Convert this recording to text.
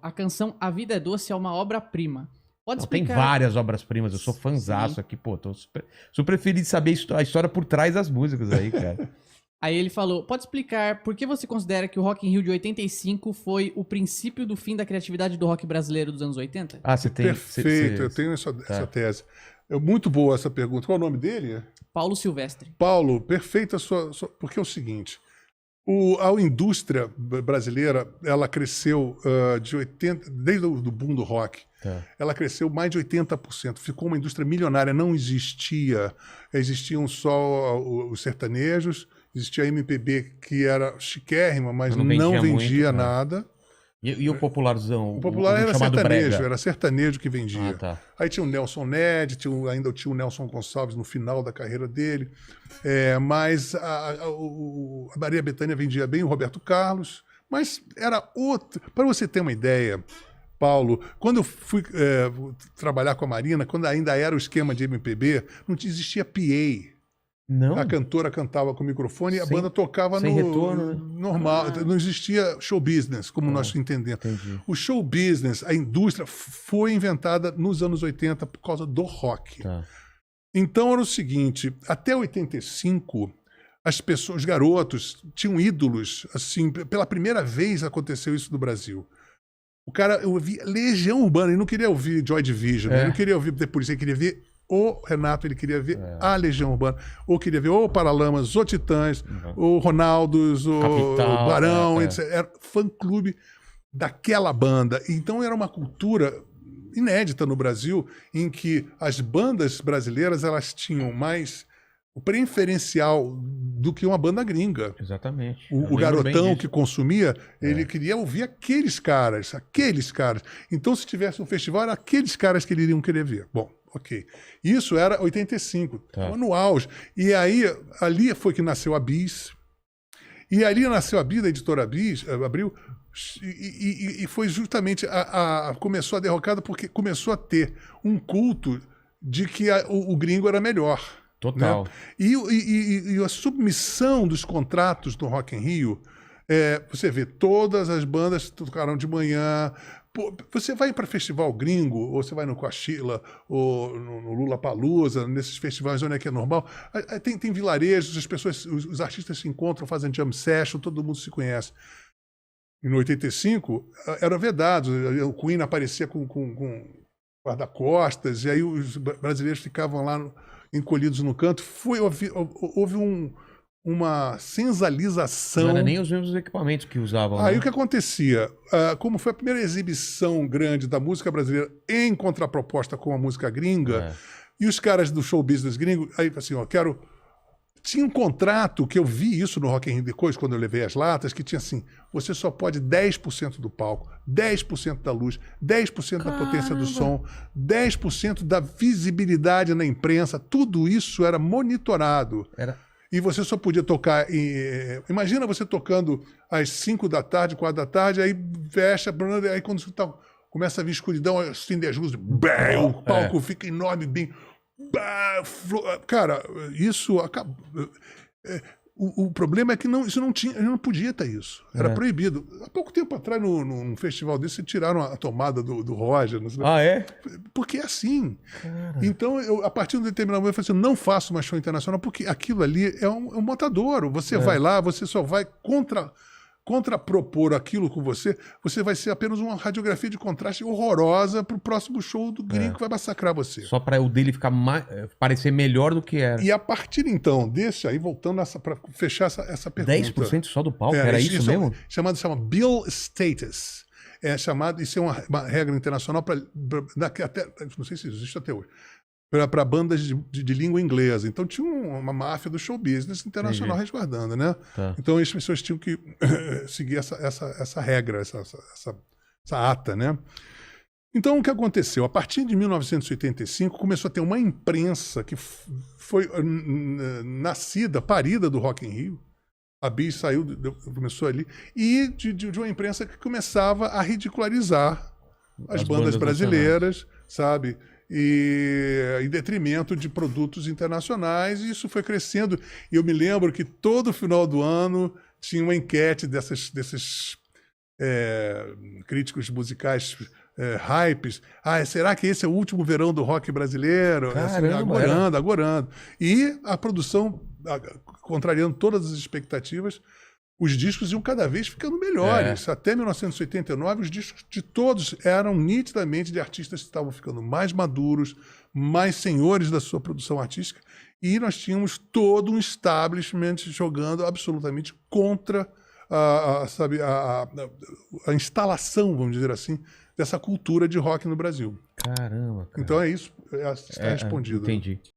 A canção A Vida é Doce é uma obra-prima. Pode Tem explicar... várias obras-primas, eu sou fanzaço aqui, pô. Super feliz de saber a história por trás das músicas aí, cara. Aí ele falou, pode explicar por que você considera que o Rock in Rio de 85 foi o princípio do fim da criatividade do rock brasileiro dos anos 80? Ah, você tem... Perfeito, eu tenho essa tese. É muito boa essa pergunta. Qual é o nome dele? Paulo Silvestre. Paulo, perfeita a sua... Porque é o seguinte, a indústria brasileira, ela cresceu de 80... Desde o boom do rock, ela cresceu mais de 80%. Ficou uma indústria milionária, não existia. Existiam só os sertanejos, existia a MPB, que era chiquérrima, mas não vendia muito, nada. E o popularzão? O popular era sertanejo, brega. Era sertanejo que vendia. Ah, tá. Aí tinha o Nelson Ned, ainda tinha o Nelson Gonçalves no final da carreira dele. Mas a Maria Bethânia vendia bem, o Roberto Carlos. Mas era outro. Para você ter uma ideia, Paulo, quando eu fui trabalhar com a Marina, quando ainda era o esquema de MPB, não existia PA. Não? A cantora cantava com o microfone e a banda tocava sem retorno, né? normal. Não existia show business, como nós entendemos. Entendi. O show business, a indústria, foi inventada nos anos 80 por causa do rock. Tá. Então era o seguinte, até 85, as pessoas, os garotos, tinham ídolos. Assim, pela primeira vez aconteceu isso no Brasil. O cara ouvia Legião Urbana, ele não queria ouvir Joy Division, ele não queria ouvir The Police, ele queria ver o Renato, ele queria ver a Legião Urbana, ou queria ver o Paralamas, o Titãs, o Ronaldos, o Capital, Barão, etc. Era fã-clube daquela banda. Então era uma cultura inédita no Brasil, em que as bandas brasileiras elas tinham mais o preferencial do que uma banda gringa. Exatamente. O garotão que consumia, ele queria ouvir aqueles caras. Então, se tivesse um festival, era aqueles caras que eles iriam querer ver. Bom, ok. Isso era 85, estava no auge. E aí, ali foi que nasceu a Bis. E ali nasceu a Bis, a editora Bis, Abril, e foi justamente começou a derrocada porque começou a ter um culto de que o gringo era melhor. Total. Né? E a submissão dos contratos do Rock in Rio, você vê, todas as bandas tocaram de manhã. Pô, você vai para festival gringo, ou você vai no Coachella, ou no Lollapalooza, nesses festivais onde é que é normal, tem vilarejos, as pessoas, os artistas se encontram, fazem jam session, todo mundo se conhece. E no 85, era vedado, o Queen aparecia com guarda-costas, e aí os brasileiros ficavam lá encolhidos no canto. Houve uma senzalização. Não era nem os mesmos equipamentos que usavam. Aí né? o que acontecia? Como foi a primeira exibição grande da música brasileira em contraproposta com a música gringa, e os caras do show business gringo, aí assim, tinha um contrato, que eu vi isso no Rock in Rio depois, quando eu levei as latas, que tinha assim, você só pode 10% do palco, 10% da luz, 10% da potência do som, 10% da visibilidade na imprensa, tudo isso era monitorado. E você só podia tocar... Imagina você tocando às 5 da tarde, 4 da tarde, aí fecha, aí quando você começa a vir escuridão, acende as luzes, o palco fica enorme, bem... Cara, isso acabou. O problema é que isso não podia ter isso. Era proibido. Há pouco tempo atrás, num festival desse, tiraram a tomada do Roger. Ah, é? Porque é assim. Cara. Então, a partir de um determinado momento, eu falei assim, não faço mais show internacional, porque aquilo ali é um matadouro. Você vai lá, você só vai contrapropor aquilo com você vai ser apenas uma radiografia de contraste horrorosa pro próximo show do gringo que vai massacrar você. Só para o dele ficar parecer melhor do que era. E a partir então desse, aí voltando para fechar essa pergunta. 10% só do palco? Era isso mesmo? Chama Bill Status. Isso é uma regra internacional não sei se existe até hoje. Para bandas de língua inglesa. Então tinha uma máfia do show business internacional resguardando, né? Então as pessoas tinham que seguir essa regra, essa ata, né? Então o que aconteceu? A partir de 1985 começou a ter uma imprensa que foi parida do Rock in Rio. A Bis começou ali, e de uma imprensa que começava a ridicularizar as bandas brasileiras, sabe? E em detrimento de produtos internacionais, e isso foi crescendo. E eu me lembro que todo final do ano tinha uma enquete desses críticos musicais, hypes. Será que esse é o último verão do rock brasileiro? Caramba, Assim, agorando. E a produção, contrariando todas as expectativas, os discos iam cada vez ficando melhores. Até 1989, os discos de todos eram nitidamente de artistas que estavam ficando mais maduros, mais senhores da sua produção artística, e nós tínhamos todo um establishment jogando absolutamente contra a instalação, vamos dizer assim, dessa cultura de rock no Brasil. Caramba, cara. Então é isso, está respondido. Entendi.